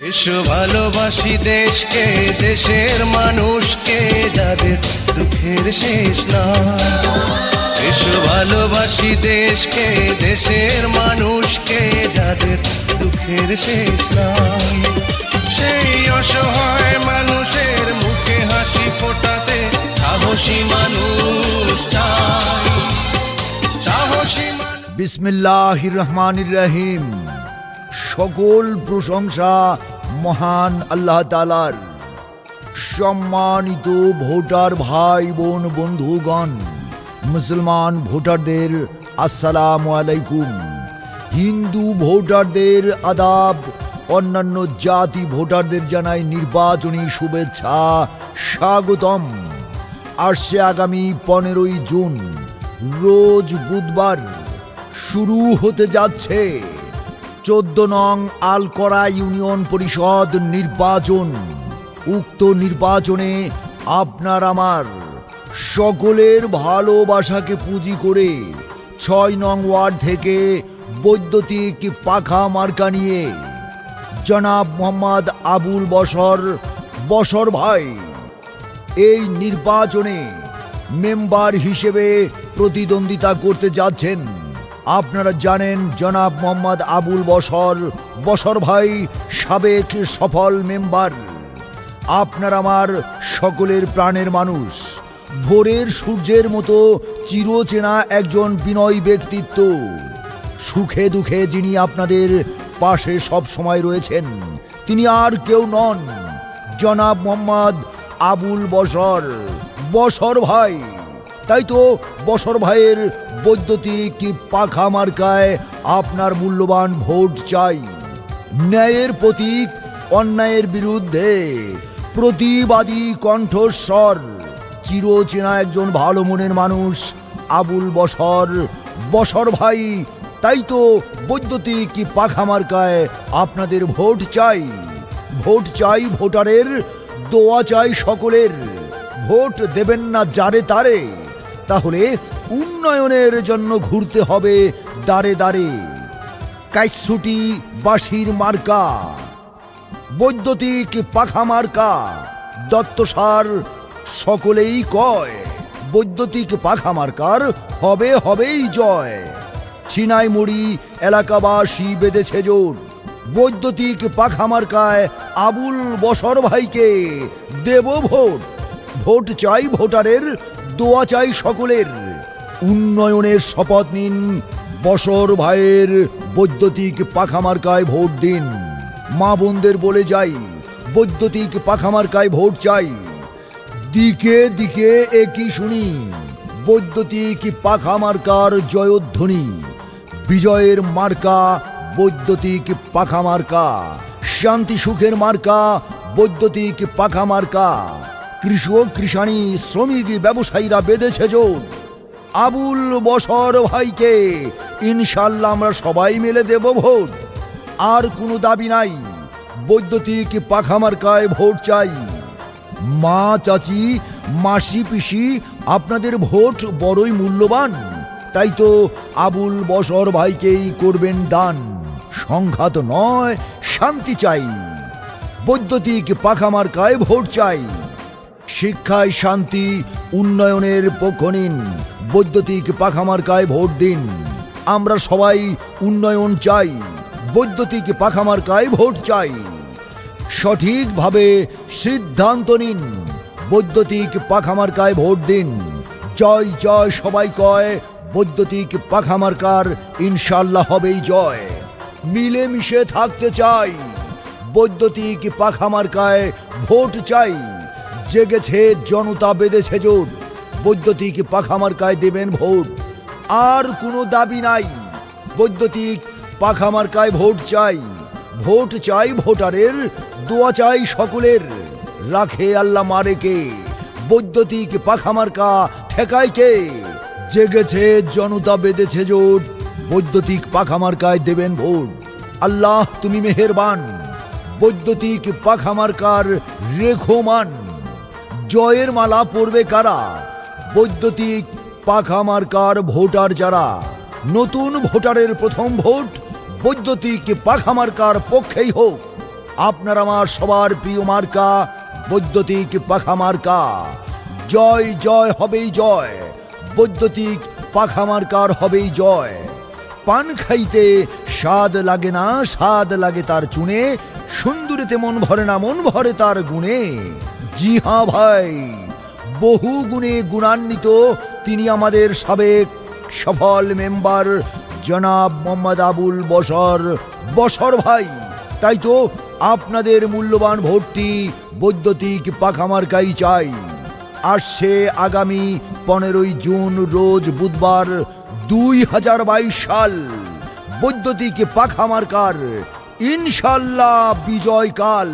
এসো ভালোবাসি দেশকে, দেশের মানুষকে, যাদের দুঃখের শেষ নাই। এসো ভালোবাসি দেশকে, দেশের মানুষকে, যাদের দুঃখের শেষ নাই। সেই অসহায় মানুষের মুখে হাসি ফোটাতে সাহসী মানুষ চাই, সাহসী মানুষ। বিসমিল্লাহির রহমানির রহিম। সকল প্রশংসা মহান আল্লাহ তাআলার। সম্মানিত ভোটার ভাই বোন বন্ধুগণ, মুসলমান ভোটারদের আসসালামু আলাইকুম। হিন্দু ভোটারদের আদাব, অন্যান্য জাতি ভোটারদের জানাই নির্বাচনী শুভেচ্ছা, স্বাগতম। আসছে আগামী 15ই জুন রোজ বুধবার শুরু হতে যাচ্ছে 14 নং আলকরা ইউনিয়ন পরিষদ নির্বাচন। উক্ত নির্বাচনে আপনার আমার সকলের ভালোবাসাকে পুঁজি করে 6 নং ওয়ার্ড থেকে বৈদ্যুতিক পাখা মার্কা নিয়ে জনাব মোহাম্মদ আবুল বশর ভাই এই নির্বাচনে মেম্বার হিসেবে প্রতিদ্বন্দ্বিতা করতে যাচ্ছেন। আপনারা জানেন জনাব মোহাম্মদ আবুল বশর ভাই সাবেক সফল মেম্বার। আপনার আমার সকলের প্রাণের মানুষ, ভোরের সূর্যের মতো চিরচেনা একজন বিনয়ী ব্যক্তিত্ব। সুখে দুঃখে যিনি আপনাদের পাশে সব সময় রয়েছেন, তিনি আর কেউ নন, জনাব মোহাম্মদ আবুল বশর ভাই। তাই তো বশর ভাইয়ের বৈদ্যুতিক পাখা মার্কায় আপনার মূল্যবান ভোট চাই। ন্যায়ের প্রতীক, অন্যায়ের বিরুদ্ধে প্রতিবাদী কণ্ঠস্বর, চিরচেনা একজন ভালো মনের মানুষ আবুল বশর ভাই। তাই তো বৈদ্যুতিক পাখা মার্কায় আপনাদের ভোট চাই। ভোট চাই ভোটারের, দোয়া চাই সকলের। ভোট দেবেন না যারে তারে, তাহলে উন্নয়নের জন্য ঘুরতে হবে দাঁড়ে দাঁড়ে। কাইছুটি বাঁশির মার্কা, বৈদ্যুতিক পাখা মার্কা, দত্তসার সকলেই কয়, বৈদ্যুতিক পাখা মার্কার হবেই জয়। ছিনাইমুড়ি এলাকাবাসী বেঁধেছে জোর, বৈদ্যুতিক পাখা মার্কায় আবুল বশর ভাইকে দেব ভোট। ভোট চাই ভোটারের, দোয়া চাই সকলের। উন্নয়নের শপথ নিন, বশর ভাইয়ের বৈদ্যুতিক পাখা মার্কায় ভোট দিন। মা বোনদের বলে যাই, বৈদ্যুতিক পাখা মার্কায় ভোট চাই। দিকে দিকে একই শুনি, বৈদ্যুতিক পাখা মার্কার জয়ধ্বনি। বিজয়ের মার্কা বৈদ্যুতিক পাখা মার্কা, শান্তি সুখের মার্কা বৈদ্যুতিক পাখা মার্কা। কৃষক কৃষাণী শ্রমিক ব্যবসায়ীরা বেঁধেছে জোট, আবুল বশর ভাইকে ইনশাল্লাহ আমরা সবাই মিলে দেব ভোট। আর কোনো দাবি নাই, বৈদ্যুতিক পাখা মার্কায় ভোট চাই। মা চাচি মাসি পিসি আপনাদের ভোট বড়ই মূল্যবান। তাই তো আবুল বশর ভাইকেই করবেন দান। সংঘাত নয়, শান্তি চাই, বৈদ্যুতিক পাখা মার্কায় ভোট চাই। শিক্ষায় শান্তি, উন্নয়নের পক্ষ নিন, বৈদ্যুতিক পাখা মার্কায় ভোট দিন। আমরা সবাই উন্নয়ন চাই, বৈদ্যুতিক পাখা মার্কায় ভোট চাই। সঠিকভাবে সিদ্ধান্ত নিন, বৈদ্যুতিক পাখা মার্কায় ভোট দিন। জয় জয় সবাই কয়, বৈদ্যুতিক পাখা মার্কার ইনশাল্লাহ হবেই জয়। মিলেমিশে থাকতে চাই, বৈদ্যুতিক পাখা মার্কায় ভোট চাই। জেগেছে জনতা বেঁধেছে জোট, বৈদ্যুতিক পাখা মার্কায় দেবেন ভোট। আর কোনো দাবি নাই, বৈদ্যুতিক পাখা মার্কায় ভোট চাই। ভোট চাই ভোটারের, দোয়া চাই সকলের। রাখে আল্লাহ মারে কে, বৈদ্যুতিক পাখা মার্কা ঠেকায় কে। জেগেছে জনতা বেঁধেছে জোট, বৈদ্যুতিক পাখা মার্কায় দেবেন ভোট। আল্লাহ তুমি মেহেরবান, বৈদ্যুতিক পাখা মার্কার রেখো মান। জয়ের মালা পরবে কারা, বৈদ্যুতিক পাখা মার্কার ভোটার যারা। নতুন ভোটারের প্রথম ভোট বৈদ্যুতিক পাখা মার্কার পক্ষেই হোক। আপনার আমার সবার প্রিয় মার্কা বৈদ্যুতিক পাখা মার্কা। জয় জয় হবেই জয়, বৈদ্যুতিক পাখা মার্কার হবেই জয়। পান খাইতে স্বাদ লাগে না, স্বাদ লাগে তার চুনে, সুন্দরীতে মন ভরে না, মন ভরে তার গুণে। জি হ্যাঁ ভাই, বহু গুণে গুণান্বিত তিনি আমাদের সাবেক সফল মেম্বার জনাব মোহাম্মদ আবুল বশর। বশর ভাই, তাই তো আপনাদের মূল্যবান ভোটটি বৈদ্যুতিক পাখা মার্কাই চাই। আসছে আগামী 15ই জুন রোজ বুধবার 2022 সাল, বৈদ্যুতিক পাখা মার্কার ইনশাল্লাহ বিজয়কাল।